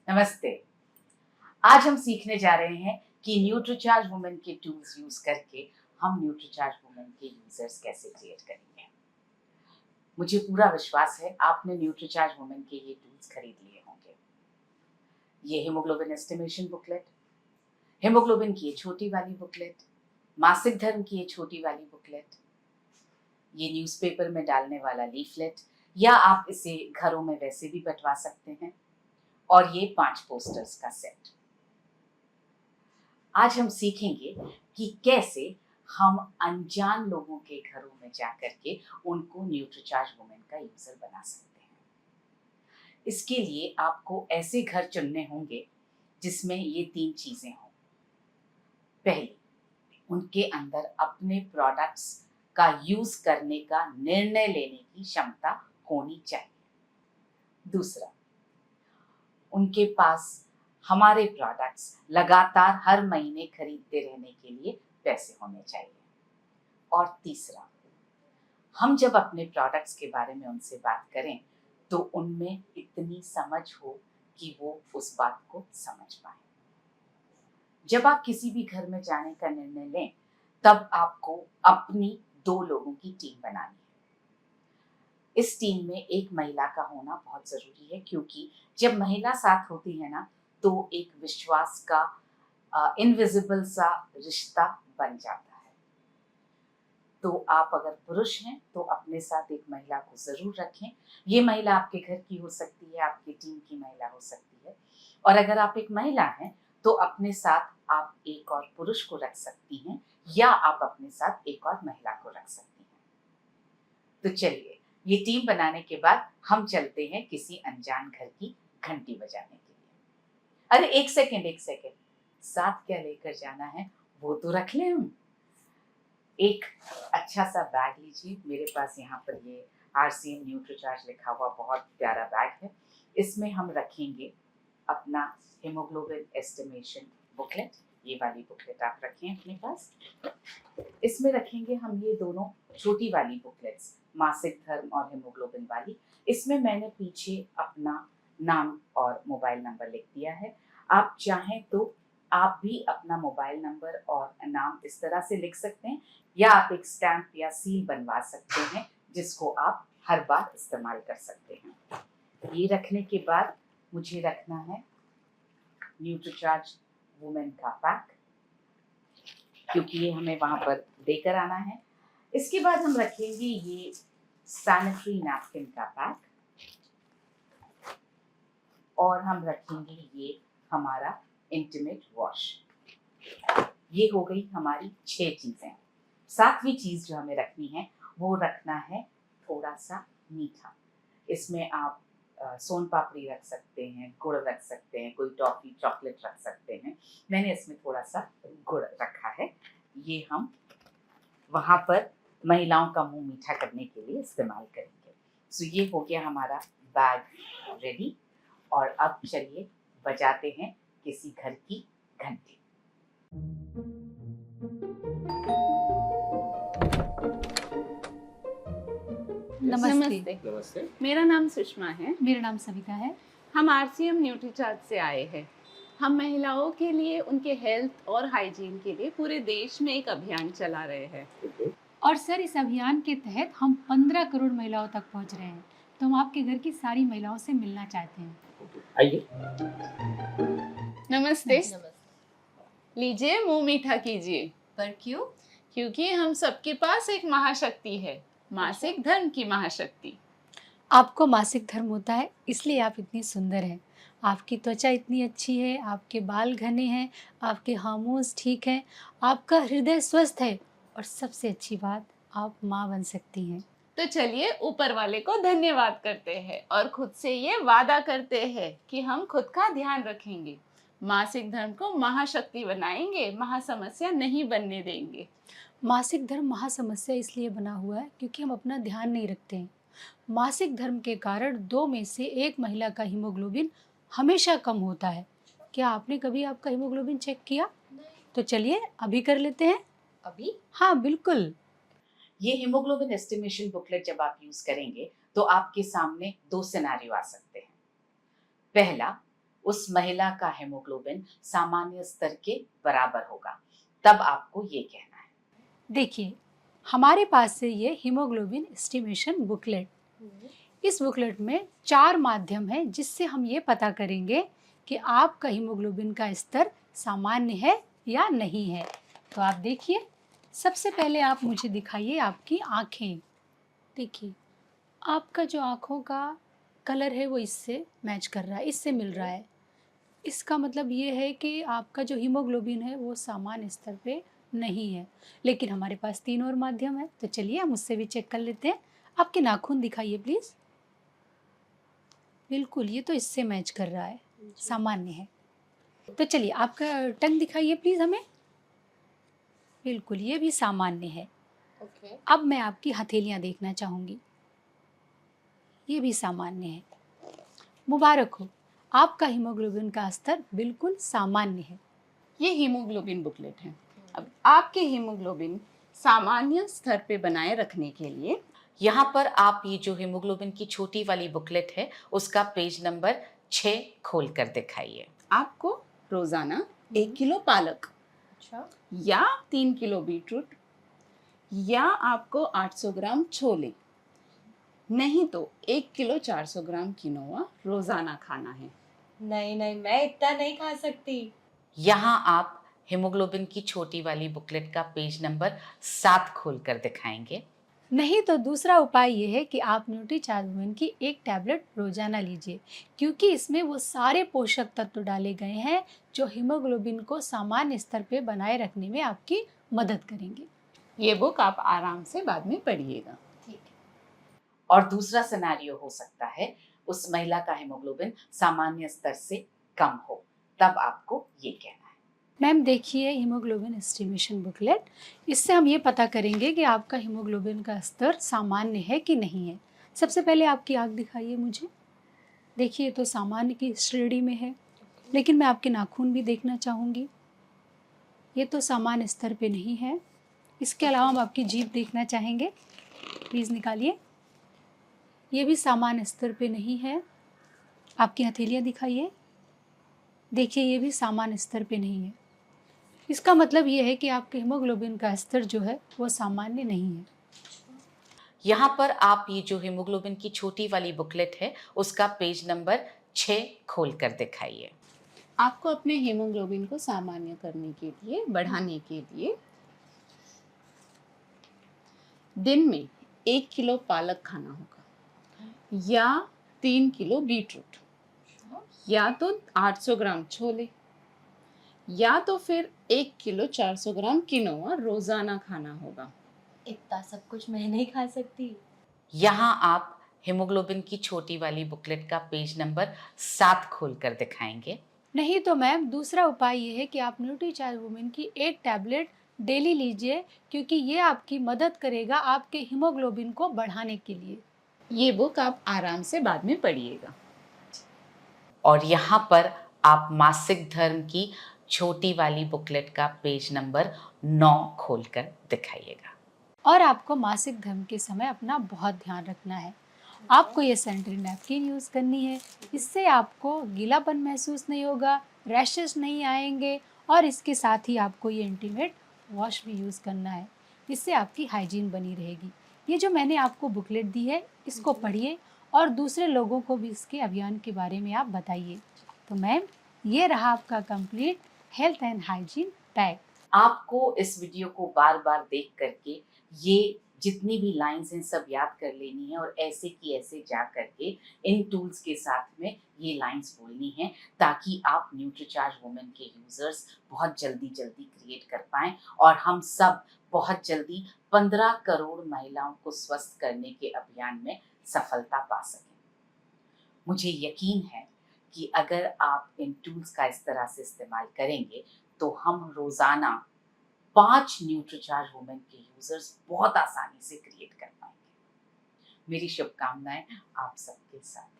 नमस्ते। आज हम सीखने जा रहे हैं कि न्यूट्रीचार्ज वुमेन के टूल्स यूज करके हम न्यूट्रीचार्ज वुमेन के यूजर्स कैसे क्रिएट करेंगे। मुझे पूरा विश्वास है आपने न्यूट्रीचार्ज वुमेन के ये टूल्स खरीद लिए होंगे। ये हीमोग्लोबिन एस्टिमेशन बुकलेट, हीमोग्लोबिन की ये छोटी वाली बुकलेट, मासिक धर्म की ये छोटी वाली बुकलेट, ये न्यूज़पेपर में डालने वाला लीफलेट, या आप इसे घरों में वैसे भी बंटवा सकते हैं, और ये 5 पोस्टर्स का सेट। आज हम सीखेंगे कि कैसे हम अनजान लोगों के घरों में जाकर के उनको न्यूट्रीचार्ज वुमेन का यूजर बना सकते हैं। इसके लिए आपको ऐसे घर चुनने होंगे जिसमें ये 3 चीजें हों। पहली, उनके अंदर अपने प्रोडक्ट्स का यूज करने का निर्णय लेने की क्षमता होनी चाहिए। दूसरा, उनके पास हमारे प्रोडक्ट्स लगातार हर महीने खरीदते रहने के लिए पैसे होने चाहिए। और तीसरा, हम जब अपने प्रोडक्ट्स के बारे में उनसे बात करें तो उनमें इतनी समझ हो कि वो उस बात को समझ पाए। जब आप किसी भी घर में जाने का निर्णय लें तब आपको अपनी 2 लोगों की टीम बनानी है। इस टीम में एक महिला का होना बहुत जरूरी है, क्योंकि जब महिला साथ होती है ना तो एक विश्वास का इनविजिबल सा रिश्ता बन जाता है। तो आप अगर पुरुष हैं तो अपने साथ एक महिला को जरूर रखें। ये महिला आपके घर की हो सकती है, आपकी टीम की महिला हो सकती है। और अगर आप एक महिला हैं तो अपने साथ आप एक और पुरुष को रख सकती हैं, या आप अपने साथ एक और महिला को रख सकती हैं। तो चलिए, ये टीम बनाने के बाद हम चलते हैं किसी अनजान घर की घंटी बजाने के लिए। अरे एक सेकेंड, साथ क्या लेकर जाना है वो तो रख लें हम। एक अच्छा सा बैग लीजिए। मेरे पास यहाँ पर ये RCM न्यूट्रीचार्ज लिखा हुआ बहुत प्यारा बैग है। इसमें हम रखेंगे अपना हीमोग्लोबिन एस्टिमेशन बुकलेट। ये वाली बुकलेट आप रखें अपने पास। इसमें रखेंगे हम ये दोनों छोटी वाली बुकलेट्स, मासिक धर्म और हीमोग्लोबिन वाली। इसमें मैंने पीछे अपना नाम और मोबाइल नंबर लिख दिया है। आप चाहें तो आप भी अपना मोबाइल नंबर और नाम इस तरह से लिख सकते हैं, या आप एक स्टैम्प या सील बनवा सकते हैं जिसको आप हर बार इस्तेमाल कर सकते हैं। ये रखने के बाद मुझे रखना है न्यूट्रीचार्ज वुमेन का पैक, क्योंकि ये हमें वहां पर देकर आना है। इसके बाद हम रखेंगे ये सैनिटरी नैपकिन का पैक, और हम रखेंगे ये हमारा इंटीमेट वॉश। ये हो गई हमारी 6 चीजें। 7वीं चीज जो हमें रखनी है वो रखना है थोड़ा सा मीठा। इसमें आप सोन पापड़ी रख सकते हैं, गुड़ रख सकते हैं, कोई टॉफी चॉकलेट रख सकते हैं। मैंने इसमें थोड़ा सा गुड़ रखा है। ये हम वहां पर महिलाओं का मुंह मीठा करने के लिए इस्तेमाल करेंगे। सो ये हो गया हमारा बैग रेडी। और अब चलिए बजाते हैं किसी घर की घंटी। नमस्ते। नमस्ते। मेरा नाम सुषमा है। मेरा नाम सविता है। हम RCM न्यूट्रीचार्ज से आए हैं। हम महिलाओं के लिए उनके हेल्थ और हाइजीन के लिए पूरे देश में एक अभियान चला रहे हैं। और सर, इस अभियान के तहत हम 15 करोड़ महिलाओं तक पहुंच रहे हैं। तो हम आपके घर की सारी महिलाओं से मिलना चाहते हैं। आइए। नमस्ते। लीजिए, मुंह मीठा कीजिए। पर क्यों? क्योंकि हम सबके पास एक महाशक्ति है, मासिक धर्म की महाशक्ति। आपको मासिक धर्म होता है, इसलिए आप इतनी सुंदर हैं। आपकी त्वचा इतनी अच्छी है, आपके बाल घने हैं, आपके हार्मोन्स ठीक हैं, आपका हृदय स्वस्थ है, और सबसे अच्छी बात, आप माँ बन सकती हैं। तो चलिए ऊपर वाले को धन्यवाद करते हैं और खुद से ये वादा करते हैं कि हम खुद का ध्यान रखेंगे, मासिक धर्म को महाशक्ति बनाएंगे, महासमस्या नहीं बनने देंगे। मासिक धर्म महासमस्या इसलिए बना हुआ है क्योंकि हम अपना ध्यान नहीं रखते हैं। मासिक धर्म के कारण 2 में से 1 महिला का हीमोग्लोबिन हमेशा कम होता है। क्या आपने कभी आपका हीमोग्लोबिन चेक किया? तो चलिए अभी कर लेते हैं। अभी? हाँ बिल्कुल। ये हीमोग्लोबिन एस्टिमेशन बुकलेट जब आप यूज करेंगे तो आपके सामने 2 सिनेरियो आ सकते हैं। पहला, उस महिला का हेमोग्लोबिन सामान्य स्तर के बराबर होगा, तब आपको ये कहना है। देखिए, हमारे पास से ये हीमोग्लोबिन एस्टिमेशन बुकलेट, इस बुकलेट में 4 माध्यम है जिससे हम ये पता करेंगे कि आपका हीमोग्लोबिन का स्तर सामान्य है या नहीं है। तो आप देखिए, सबसे पहले आप मुझे दिखाइए आपकी आँखें। देखिए, आपका जो आँखों का कलर है वो इससे मैच कर रहा है, इससे मिल रहा है। इसका मतलब ये है कि आपका जो हीमोग्लोबिन है वो सामान्य स्तर पे नहीं है। लेकिन हमारे पास 3 और माध्यम है, तो चलिए हम उससे भी चेक कर लेते हैं। आपके नाखून दिखाइए प्लीज़। बिल्कुल, ये तो इससे मैच कर रहा है, सामान्य है। तो चलिए आपका टंग दिखाइए प्लीज़ हमें। बिल्कुल, ये भी सामान्य है। ओके। अब मैं आपकी हथेलियाँ देखना चाहूँगी। ये भी सामान्य है। मुबारक हो, आपका हीमोग्लोबिन का स्तर बिल्कुल सामान्य है। ये हीमोग्लोबिन बुकलेट है। अब आपके हीमोग्लोबिन सामान्य स्तर पे बनाए रखने के लिए यहाँ पर आप ये जो हेमोग्लोबिन की छोटी वाली बुकलेट है उसका पेज नंबर 6 खोल कर दिखाइए। आपको रोजाना 1 किलो पालक या 3 किलो बीटरूट या आपको 800 ग्राम छोले, नहीं तो 1 किलो 400 ग्राम किनोआ रोजाना खाना है। नहीं नहीं, मैं इतना नहीं खा सकती। यहाँ आप हेमोग्लोबिन की छोटी वाली बुकलेट का पेज नंबर 7 खोल कर दिखाएंगे। नहीं तो दूसरा उपाय ये है कि आप न्यूट्रीचार्ज वुमेन की एक टैबलेट रोजाना लीजिए, क्योंकि इसमें वो सारे पोषक तत्व डाले गए हैं जो हीमोग्लोबिन को सामान्य स्तर पे बनाए रखने में आपकी मदद करेंगे। ये बुक आप आराम से बाद में पढ़िएगा। और दूसरा सिनेरियो हो सकता है उस महिला का हेमोग्लोबिन सामान्य स्तर से कम हो, तब आपको ये कहना है। मैम देखिए, हीमोग्लोबिन एस्टिमेशन बुकलेट, इससे हम ये पता करेंगे कि आपका हीमोग्लोबिन का स्तर सामान्य है कि नहीं है। सबसे पहले आपकी आँख दिखाइए मुझे। देखिए, तो सामान्य की श्रेणी में है, लेकिन मैं आपके नाखून भी देखना चाहूँगी। ये तो सामान्य स्तर पे नहीं है। इसके अलावा हम आपकी जीभ देखना चाहेंगे। प्लीज़ निकालिए। ये भी सामान्य स्तर पे नहीं है। आपकी हथेलियाँ दिखाइए। देखिए, ये भी सामान्य स्तर पे नहीं है। इसका मतलब ये है कि आपके हीमोग्लोबिन का स्तर जो है वो सामान्य नहीं है। यहाँ पर आप ये जो हेमोग्लोबिन की छोटी वाली बुकलेट है उसका पेज नंबर 6 खोल कर दिखाइए। आपको अपने हीमोग्लोबिन को सामान्य करने के लिए, बढ़ाने के लिए दिन में 1 किलो पालक खाना होगा या 3 किलो बीटरूट या तो 800 ग्राम छोले या तो फिर 1 किलो 400 ग्राम किनोआ रोजाना खाना होगा। इतना सब कुछ मैं नहीं खा सकती। यहाँ आप हेमोग्लोबिन की छोटी वाली बुकलेट का पेज नंबर 7 खोल कर दिखाएंगे। नहीं तो मैम, दूसरा उपाय ये है कि आप न्यूट्रीचार्ज वुमेन की एक टैबलेट डेली लीजिए, क्योंकि ये आपकी मदद करेगा आपके हीमोग्लोबिन को बढ़ाने के लिए। ये बुक आप आराम से बाद में पढ़िएगा। और यहाँ पर आप मासिक धर्म की छोटी वाली बुकलेट का पेज नंबर 9 खोल कर दिखाइएगा। और आपको मासिक धर्म के समय अपना बहुत ध्यान रखना है। आपको ये सैनिटरी नैपकिन यूज़ करनी है। इससे आपको गीलापन महसूस नहीं होगा, रैशेस नहीं आएंगे, और इसके साथ ही आपको ये इंटीमेट वॉश भी यूज़ करना है। इससे आपकी हाइजीन बनी रहेगी। ये जो मैंने आपको बुकलेट दी है, इसको पढ़िए और दूसरे लोगों को भी इसके अभियान के बारे में आप बताइए। तो मैम, ये रहा आपका complete health and hygiene pack. आपको इस वीडियो को बार बार देख करके ये जितनी भी लाइंस हैं सब याद कर लेनी है और ऐसे की ऐसे जा करके इन टूल्स के साथ में ये लाइंस बोलनी है, ताकि आप न्यूट्रीचार्ज वुमेन के यूजर्स बहुत जल्दी क्रिएट कर पाएं और हम सब बहुत जल्दी 15 करोड़ महिलाओं को स्वस्थ करने के अभियान में सफलता पा सकें। मुझे यकीन है कि अगर आप इन टूल्स का इस तरह से इस्तेमाल करेंगे तो हम रोजाना 5 न्यूट्रीचार्ज वुमेन के यूजर्स बहुत आसानी से क्रिएट कर पाएंगे। मेरी शुभकामनाएं आप सबके साथ।